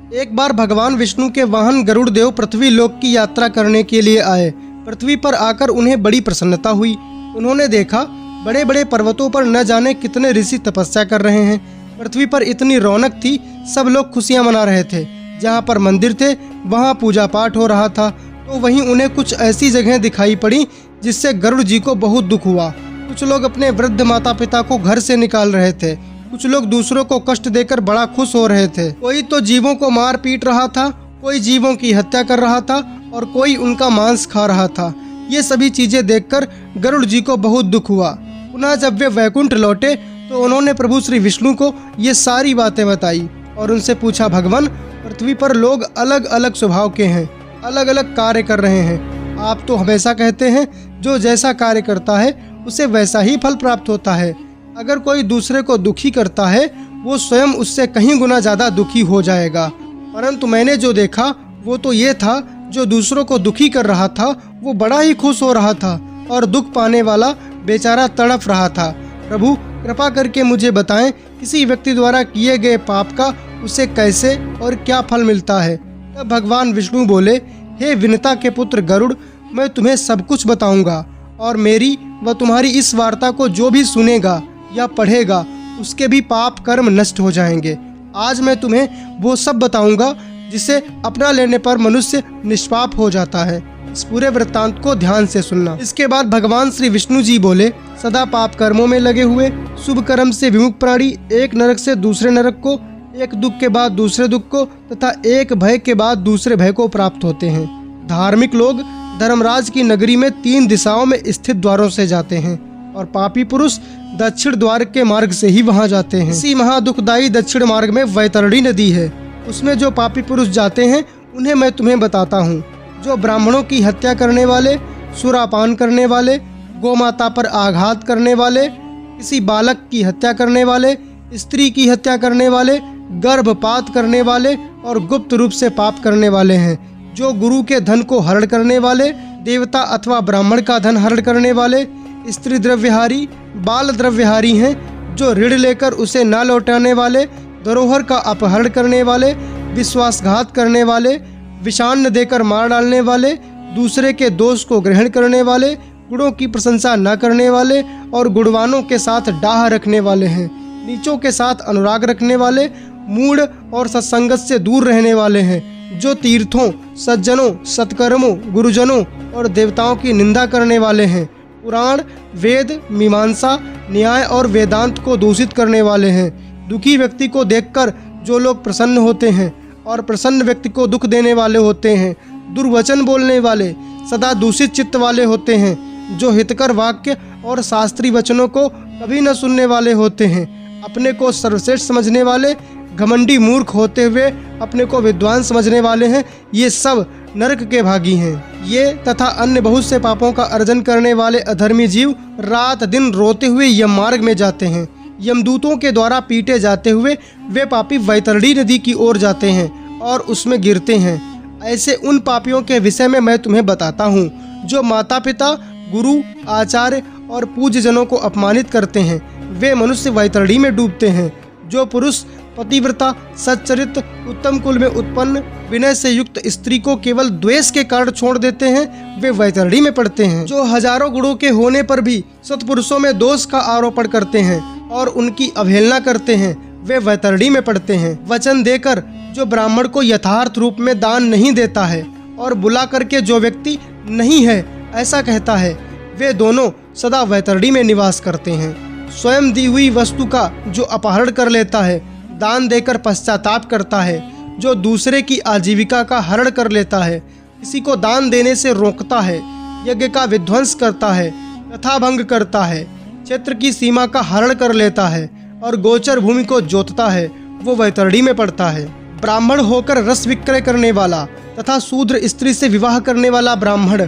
एक बार भगवान विष्णु के वाहन गरुड़ देव पृथ्वी लोक की यात्रा करने के लिए आए। पृथ्वी पर आकर उन्हें बड़ी प्रसन्नता हुई। उन्होंने देखा बड़े बड़े पर्वतों पर न जाने कितने ऋषि तपस्या कर रहे हैं। पृथ्वी पर इतनी रौनक थी, सब लोग खुशियां मना रहे थे। जहाँ पर मंदिर थे वहाँ पूजा पाठ हो रहा था। तो वहीं उन्हें कुछ ऐसी जगहें दिखाई पड़ी जिससे गरुड़ जी को बहुत दुख हुआ। कुछ लोग अपने वृद्ध माता पिता को घर से निकाल रहे थे, कुछ लोग दूसरों को कष्ट देकर बड़ा खुश हो रहे थे। कोई तो जीवों को मार पीट रहा था, कोई जीवों की हत्या कर रहा था और कोई उनका मांस खा रहा था। ये सभी चीजें देखकर गरुड़ जी को बहुत दुख हुआ। पुनः जब वे वैकुंठ लौटे तो उन्होंने प्रभु श्री विष्णु को ये सारी बातें बताई और उनसे पूछा, भगवान, पृथ्वी पर लोग अलग अलग स्वभाव के हैं, अलग अलग कार्य कर रहे हैं। आप तो हमेशा कहते हैं जो जैसा कार्य करता है उसे वैसा ही फल प्राप्त होता है। अगर कोई दूसरे को दुखी करता है वो स्वयं उससे कहीं गुना ज़्यादा दुखी हो जाएगा। परंतु मैंने जो देखा वो तो ये था, जो दूसरों को दुखी कर रहा था वो बड़ा ही खुश हो रहा था और दुख पाने वाला बेचारा तड़प रहा था। प्रभु, कृपा करके मुझे बताएं, किसी व्यक्ति द्वारा किए गए पाप का उसे कैसे और क्या फल मिलता है। तब भगवान विष्णु बोले, हे विनता के पुत्र गरुड़, मैं तुम्हें सब कुछ बताऊंगा और मेरी व तुम्हारी इस वार्ता को जो भी सुनेगा या पढ़ेगा उसके भी पाप कर्म नष्ट हो जाएंगे। आज मैं तुम्हें वो सब बताऊंगा जिसे अपना लेने पर मनुष्य निष्पाप हो जाता है। इस पूरे वृत्तांत को ध्यान से सुनना। इसके बाद भगवान श्री विष्णु जी बोले, सदा पाप कर्मों में लगे हुए, शुभ कर्म से विमुख प्राणी एक नरक से दूसरे नरक को, एक दुख के बाद दूसरे दुख को तथा एक भय के बाद दूसरे भय को प्राप्त होते हैं। धार्मिक लोग धर्मराज की नगरी में 3 दिशाओं में स्थित द्वारों से जाते हैं और पापी पुरुष दक्षिण द्वार के मार्ग से ही वहां जाते हैं। इसी महादुखदायी दक्षिण मार्ग में वैतरणी नदी है। उसमें जो पापी पुरुष जाते हैं उन्हें मैं तुम्हें बताता हूँ। जो ब्राह्मणों की हत्या करने वाले, सुरापान करने वाले, गोमाता पर आघात करने वाले, किसी बालक की हत्या करने वाले, स्त्री की हत्या करने वाले, गर्भपात करने वाले और गुप्त रूप से पाप करने वाले हैं। जो गुरु के धन को हरण करने वाले, देवता अथवा ब्राह्मण का धन हरण करने वाले, स्त्री द्रव्यहारी, बाल द्रव्यहारी हैं। जो ऋण लेकर उसे न लौटाने वाले, धरोहर का अपहरण करने वाले, विश्वासघात करने वाले, विषान्न देकर मार डालने वाले, दूसरे के दोष को ग्रहण करने वाले, गुणों की प्रशंसा न करने वाले और गुणवानों के साथ डाह रखने वाले हैं। नीचों के साथ अनुराग रखने वाले, मूढ़ और सत्संगत से दूर रहने वाले हैं। जो तीर्थों, सज्जनों, सत्कर्मों, गुरुजनों और देवताओं की निंदा करने वाले हैं। पुराण, वेद, मीमांसा, न्याय और वेदांत को दूषित करने वाले हैं। दुखी व्यक्ति को देखकर जो लोग प्रसन्न होते हैं और प्रसन्न व्यक्ति को दुख देने वाले होते हैं। दुर्वचन बोलने वाले, सदा दूषित चित्त वाले होते हैं। जो हितकर वाक्य और शास्त्रीय वचनों को कभी न सुनने वाले होते हैं। अपने को सर्वश्रेष्ठ समझने वाले, घमंडी मूर्ख होते हुए अपने को विद्वान समझने वाले हैं। ये सब नरक के भागी हैं। ये तथा अन्य बहुत से पापों का अर्जन करने वाले अधर्मी जीव रात दिन रोते हुए यम मार्ग में जाते हैं। यमदूतों के द्वारा पीटे जाते हुए वे पापी वैतरणी नदी की ओर जाते हैं और उसमें गिरते हैं। ऐसे उन पापियों के विषय में मैं तुम्हें बताता हूँ जो माता पिता, गुरु, आचार्य और पूज्य जनों को अपमानित करते हैं। वे मनुष्य वैतरणी में डूबते हैं। जो पुरुष पतिव्रता, सच्चरित्र, उत्तम कुल में उत्पन्न, विनय से युक्त स्त्री को केवल द्वेष के कारण छोड़ देते हैं, वे वैतरणी में पड़ते हैं। जो हजारों गुणों के होने पर भी सत्पुरुषों में दोष का आरोपण करते हैं और उनकी अवहेलना करते हैं, वे वैतरणी में पड़ते हैं। वचन देकर जो ब्राह्मण को यथार्थ रूप में दान नहीं देता है और बुला करके जो व्यक्ति नहीं है ऐसा कहता है, वे दोनों सदा वैतरणी में निवास करते हैं। स्वयं दी हुई वस्तु का जो अपहरण कर लेता है, दान देकर पश्चाताप करता है, जो दूसरे की आजीविका का हरण कर लेता है, किसी को दान देने से रोकता है, यज्ञ का विध्वंस करता है, यथाभंग करता है, क्षेत्र की सीमा का हरण कर लेता है और गोचर भूमि को जोतता है, वो वैतरणी में पड़ता है। ब्राह्मण होकर रस विक्रय करने वाला तथा शूद्र स्त्री से विवाह करने वाला ब्राह्मण,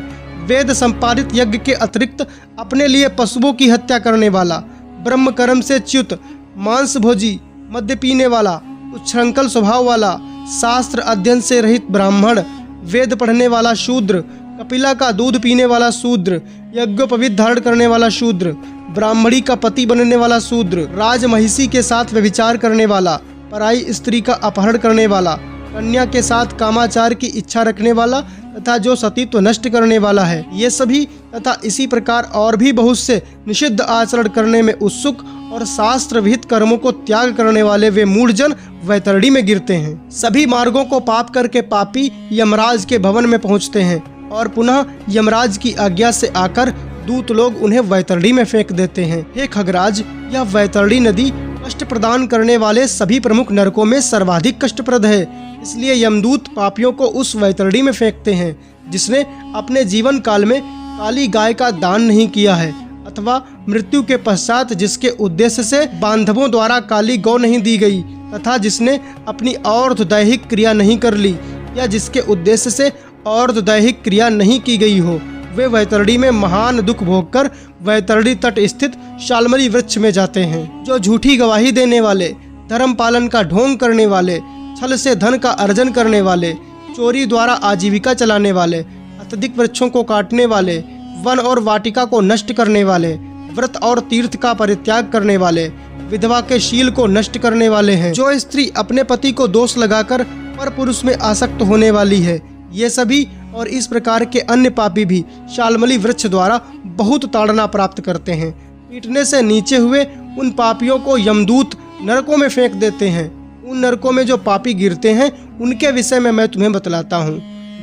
वेद संपादित यज्ञ के अतिरिक्त अपने लिए पशुओं की हत्या करने वाला, ब्रह्म कर्म से च्युत, मांस भोजी, मद्य पीने वाला, उच्छृंखल स्वभाव वाला, शास्त्र अध्ययन से रहित ब्राह्मण, वेद पढ़ने वाला शूद्र, कपिला का दूध पीने वाला शूद्र, यज्ञोपवीत धारण करने वाला शूद्र, ब्राह्मणी का पति बनने वाला शूद्र, राजमहिषी के साथ व्यभिचार करने वाला, पराई स्त्री का अपहरण करने वाला, कन्या के साथ कामाचार की इच्छा रखने वाला तथा जो सतीत्व नष्ट करने वाला है, ये सभी तथा इसी प्रकार और भी बहुत से निषिद्ध आचरण करने में उत्सुक और शास्त्र विहित कर्मों को त्याग करने वाले वे मूढ़जन वैतरणी में गिरते हैं। सभी मार्गों को पाप करके पापी यमराज के भवन में पहुंचते हैं और पुनः यमराज की आज्ञा से आकर दूत लोग उन्हें वैतरणी में फेंक देते हैं। हे खगराज, यह वैतरणी नदी कष्ट प्रदान करने वाले सभी प्रमुख नरकों में सर्वाधिक कष्टप्रद है। इसलिए यमदूत पापियों को उस वैतरणी में फेंकते हैं जिसने अपने जीवन काल में काली गाय का दान नहीं किया है, अथवा मृत्यु के पश्चात जिसके उद्देश्य से बांधवों द्वारा काली गौ नहीं दी गई, तथा जिसने अपनी और्ध दैहिक क्रिया नहीं कर ली, या जिसके उद्देश्य से और्ध दैहिक क्रिया नहीं की गई हो, वे वैतरणी में महान दुख भोगकर वैतरणी तट स्थित शाल्मली वृक्ष में जाते हैं। जो झूठी गवाही देने वाले, धर्म पालन का ढोंग करने वाले, छल से धन का अर्जन करने वाले, चोरी द्वारा आजीविका चलाने वाले, अत्यधिक वृक्षों को काटने वाले, वन और वाटिका को नष्ट करने वाले, व्रत और तीर्थ का परित्याग करने वाले, विधवा के शील को नष्ट करने वाले हैं। जो स्त्री अपने पति को दोष लगाकर पर पुरुष में आसक्त होने वाली है, ये सभी और इस प्रकार के अन्य पापी भी शाल्मली वृक्ष द्वारा बहुत ताड़ना प्राप्त करते हैं। पीटने से नीचे हुए उन पापियों को यमदूत नरकों में फेंक देते हैं। उन नरकों में जो पापी गिरते हैं उनके विषय में मैं तुम्हें बतलाता हूँ।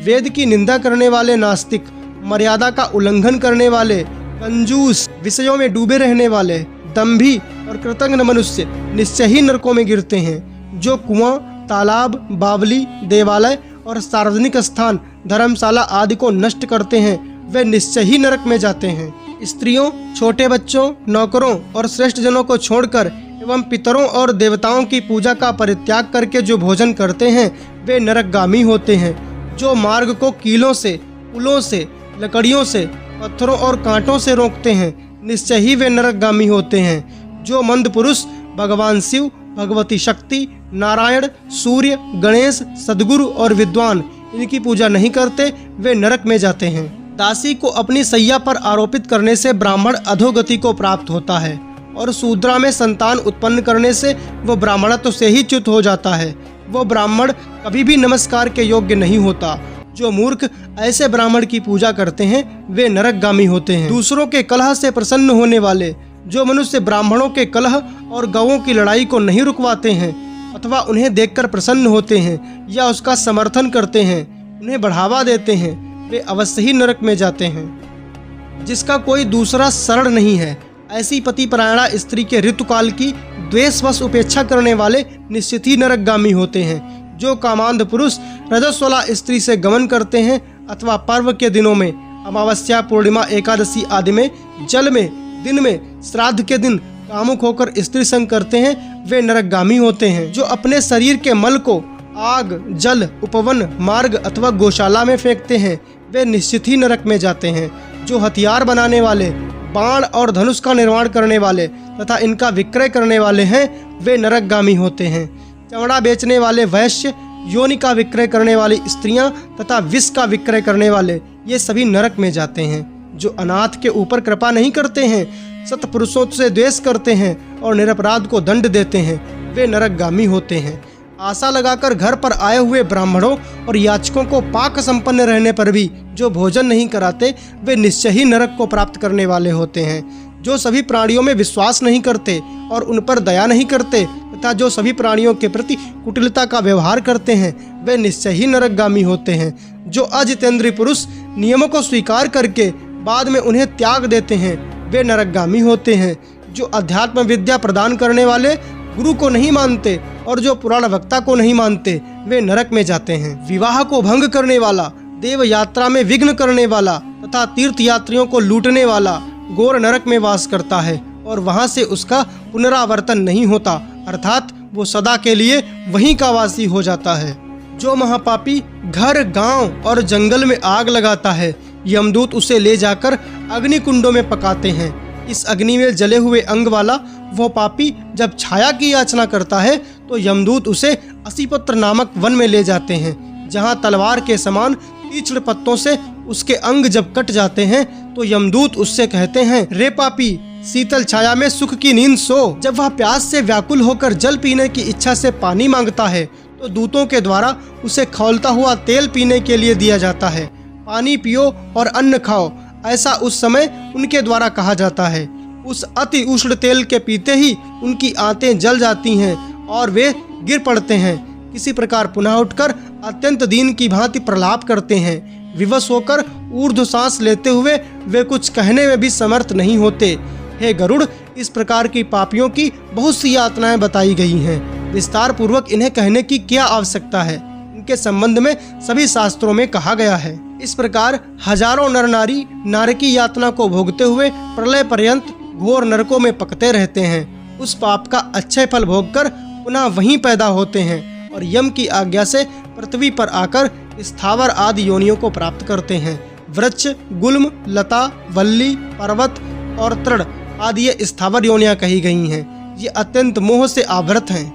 वेद की निंदा करने वाले नास्तिक, मर्यादा का उल्लंघन करने वाले, कंजूस, विषयों में डूबे रहने वाले, दंभी और कृतज्ञ मनुष्य निश्चय ही नरकों में गिरते हैं। जो कुआं, तालाब, बावली, देवालय और सार्वजनिक स्थान, धर्मशाला आदि को नष्ट करते हैं, वे निश्चय ही नरक में जाते हैं। स्त्रियों, छोटे बच्चों, नौकरों और श्रेष्ठ जनों को छोड़कर एवं पितरों और देवताओं की पूजा का परित्याग करके जो भोजन करते हैं, वे नरकगामी होते हैं। जो मार्ग को कीलों से, पुलों से, लकड़ियों से, पत्थरों और कांटों से रोकते हैं, निश्चय ही वे नरकगामी होते हैं। जो मंद पुरुष भगवान शिव, भगवती शक्ति, नारायण, सूर्य, गणेश, सद्गुरु और विद्वान इनकी पूजा नहीं करते, वे नरक में जाते हैं। दासी को अपनी सैया पर आरोपित करने से ब्राह्मण अधोगति को प्राप्त होता है, और शूद्रा में संतान उत्पन्न करने से वो ब्राह्मणत्व से ही च्युत हो जाता है। वो ब्राह्मण कभी भी नमस्कार के योग्य नहीं होता। जो मूर्ख ऐसे ब्राह्मण की पूजा करते हैं, वे नरकगामी होते हैं। दूसरों के कलह से प्रसन्न होने वाले, जो मनुष्य ब्राह्मणों के कलह और गौओं की लड़ाई को नहीं रुकवाते हैं, अथवा उन्हें देखकर प्रसन्न होते हैं या उसका समर्थन करते हैं, उन्हें बढ़ावा देते हैं, वे अवश्य ही नरक में जाते हैं। जिसका कोई दूसरा शरण नहीं है, ऐसी पतिपरायणा स्त्री के ऋतुकाल की द्वेषवश उपेक्षा करने वाले निश्चित ही नरकगामी होते हैं। जो कामांध पुरुष रजस्वला स्त्री से गमन करते हैं, अथवा पर्व के दिनों में, अमावस्या, पूर्णिमा, एकादशी आदि में, जल में, दिन में, श्राद्ध के दिन कामुक होकर स्त्री संग करते हैं, वे नरकगामी होते हैं। जो अपने शरीर के मल को आग, जल, उपवन, मार्ग अथवा गौशाला में फेंकते हैं, वे निश्चित ही नरक में जाते हैं। जो हथियार बनाने वाले, बाण और धनुष का निर्माण करने वाले तथा इनका विक्रय करने वाले हैं, वे नरकगामी होते हैं। चमड़ा बेचने वाले वैश्य, योनि का विक्रय करने वाली स्त्रियां तथा विष का विक्रय करने वाले, ये सभी नरक में जाते हैं। जो अनाथ के ऊपर कृपा नहीं करते हैं, सत्पुरुषों से द्वेष करते हैं और निरपराध को दंड देते हैं, वे नरकगामी होते हैं। आशा लगाकर घर पर आए हुए ब्राह्मणों और याचकों को पाक संपन्न रहने पर भी जो भोजन नहीं कराते, वे निश्चय ही नरक को प्राप्त करने वाले होते हैं। जो सभी प्राणियों में विश्वास नहीं करते और उन पर दया नहीं करते, तथा जो सभी प्राणियों के प्रति कुटिलता का व्यवहार करते हैं, वे निश्चय ही नरकगामी होते हैं। जो अजितेंद्रीय पुरुष नियमों को स्वीकार करके बाद में उन्हें त्याग देते हैं, वे नरकगामी होते हैं। जो अध्यात्म विद्या प्रदान करने वाले गुरु को नहीं मानते और जो पुराण वक्ता को नहीं मानते, वे नरक में जाते हैं। विवाह को भंग करने वाला, देव यात्रा में विघ्न करने वाला तथा तीर्थ यात्रियों को लूटने वाला घोर नरक में वास करता है और वहां से उसका पुनरावर्तन नहीं होता, अर्थात वो सदा के लिए वहीं का वासी हो जाता है। जो महापापी घर, गांव और जंगल में आग लगाता है, यमदूत उसे ले जाकर अग्नि कुंडों में पकाते हैं। इस अग्नि में जले हुए अंग वाला वह पापी जब छाया की याचना करता है, तो यमदूत उसे असीपत्र नामक वन में ले जाते हैं, जहां तलवार के समान तीक्ष्ण पत्तों से उसके अंग जब कट जाते हैं, तो यमदूत उससे कहते हैं, रे पापी, शीतल छाया में सुख की नींद सो। जब वह प्यास से व्याकुल होकर जल पीने की इच्छा से पानी मांगता है, तो दूतों के द्वारा उसे खौलता हुआ तेल पीने के लिए दिया जाता है। पानी पियो और अन्न खाओ, ऐसा उस समय उनके द्वारा कहा जाता है। उस अति उष्ण तेल के पीते ही उनकी आंतें जल जाती हैं और वे गिर पड़ते हैं। किसी प्रकार पुनः उठकर अत्यंत दीन की भांति प्रलाप करते हैं। विवश होकर ऊर्ध्व सांस लेते हुए वे कुछ कहने में भी समर्थ नहीं होते। हे गरुड़, इस प्रकार की पापियों की बहुत सी यातनाएं बताई गई हैं। विस्तार पूर्वक इन्हें कहने की क्या आवश्यकता है, इनके संबंध में सभी शास्त्रों में कहा गया है। इस प्रकार हजारों नर नारी नरकी यातना को भोगते हुए प्रलय पर्यंत घोर नरकों में पकते रहते हैं। उस पाप का अक्षय फल भोगकर पुनः वहीं पैदा होते हैं और यम की आज्ञा से पृथ्वी पर आकर स्थावर आदि योनियों को प्राप्त करते हैं। वृक्ष, गुल्म, लता, वल्ली, पर्वत और तृण आदि ये स्थावर योनियां कही गई हैं। ये अत्यंत मोह से आवृत हैं।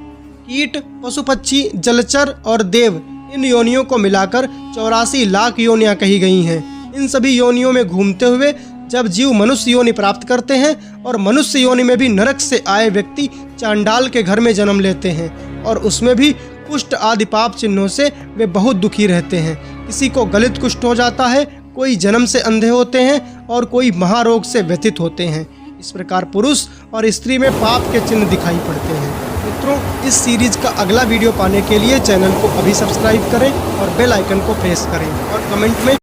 कीट, पशु पक्षी, जलचर और देव, इन योनियों को मिलाकर 84 लाख योनियां कही गई हैं। इन सभी योनियों में घूमते हुए जब जीव मनुष्य योनि प्राप्त करते हैं और मनुष्य योनि में भी नरक से आए व्यक्ति चांडाल के घर में जन्म लेते हैं और उसमें भी कुष्ठ आदि पाप चिन्हों से वे बहुत दुखी रहते हैं। किसी को गलित कुष्ठ हो जाता है, कोई जन्म से अंधे होते हैं और कोई महारोग से व्यथित होते हैं। इस प्रकार पुरुष और स्त्री में पाप के चिन्ह दिखाई पड़ते हैं। मित्रों, इस सीरीज का अगला वीडियो पाने के लिए चैनल को अभी सब्सक्राइब करें और बेल आइकन को प्रेस करें और कमेंट में